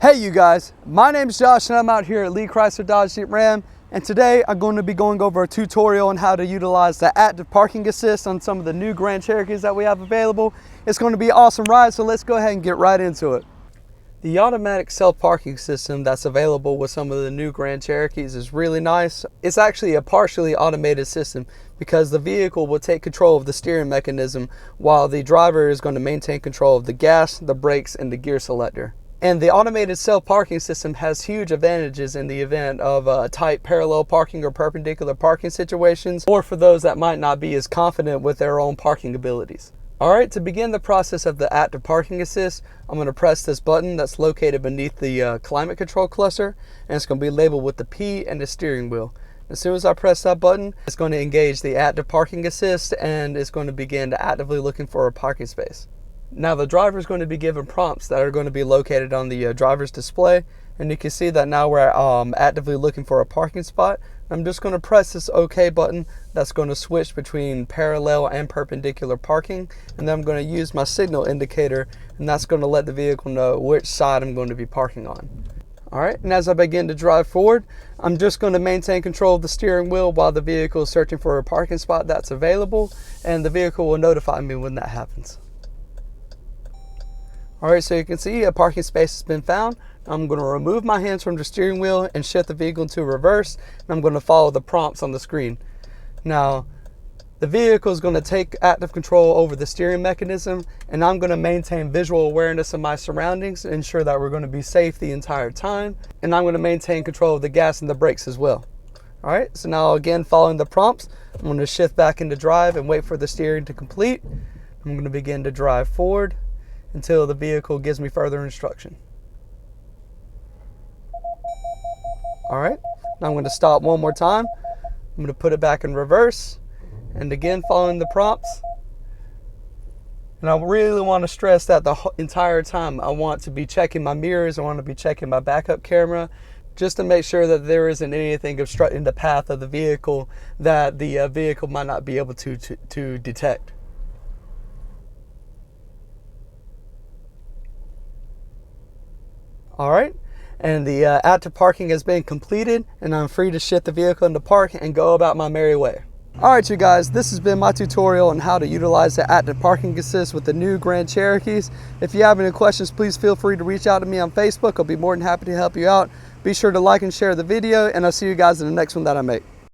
Hey you guys, my name is Josh and I'm out here at Lee Chrysler Dodge Jeep Ram, and today I'm going to be going over a tutorial on how to utilize the active parking assist on some of the new Grand Cherokees that we have available. It's going to be an awesome ride, so let's go ahead and get right into it. The automatic self-parking system that's available with some of the new Grand Cherokees is really nice. It's actually a partially automated system because the vehicle will take control of the steering mechanism while the driver is going to maintain control of the gas, the brakes, and the gear selector. And the automated self-parking system has huge advantages in the event of tight parallel parking or perpendicular parking situations, or for those that might not be as confident with their own parking abilities. Alright, to begin the process of the active parking assist, I'm going to press this button that's located beneath the climate control cluster, and it's going to be labeled with the P and the steering wheel. As soon as I press that button, it's going to engage the active parking assist and it's going to begin to actively looking for a parking space. Now the driver is going to be given prompts that are going to be located on the driver's display, and you can see that now we're actively looking for a parking spot. I'm just going to press this OK button that's going to switch between parallel and perpendicular parking, and then I'm going to use my signal indicator, and that's going to let the vehicle know which side I'm going to be parking on. Alright, and as I begin to drive forward, I'm just going to maintain control of the steering wheel while the vehicle is searching for a parking spot that's available, and the vehicle will notify me when that happens. Alright, so you can see a parking space has been found. I'm going to remove my hands from the steering wheel and shift the vehicle into reverse, and I'm going to follow the prompts on the screen. Now, the vehicle is going to take active control over the steering mechanism, and I'm going to maintain visual awareness of my surroundings to ensure that we're going to be safe the entire time, and I'm going to maintain control of the gas and the brakes as well. Alright, so now again, following the prompts, I'm going to shift back into drive and wait for the steering to complete. I'm going to begin to drive forward until the vehicle gives me further instruction. Alright, now I'm going to stop one more time. I'm going to put it back in reverse, and again following the prompts. And I really want to stress that the entire time I want to be checking my mirrors, I want to be checking my backup camera, just to make sure that there isn't anything obstructing the path of the vehicle that the vehicle might not be able to detect. Alright, and the active parking has been completed, and I'm free to shift the vehicle into park and go about my merry way. Alright you guys, this has been my tutorial on how to utilize the active parking assist with the new Grand Cherokees. If you have any questions, please feel free to reach out to me on Facebook. I'll be more than happy to help you out. Be sure to like and share the video, and I'll see you guys in the next one that I make.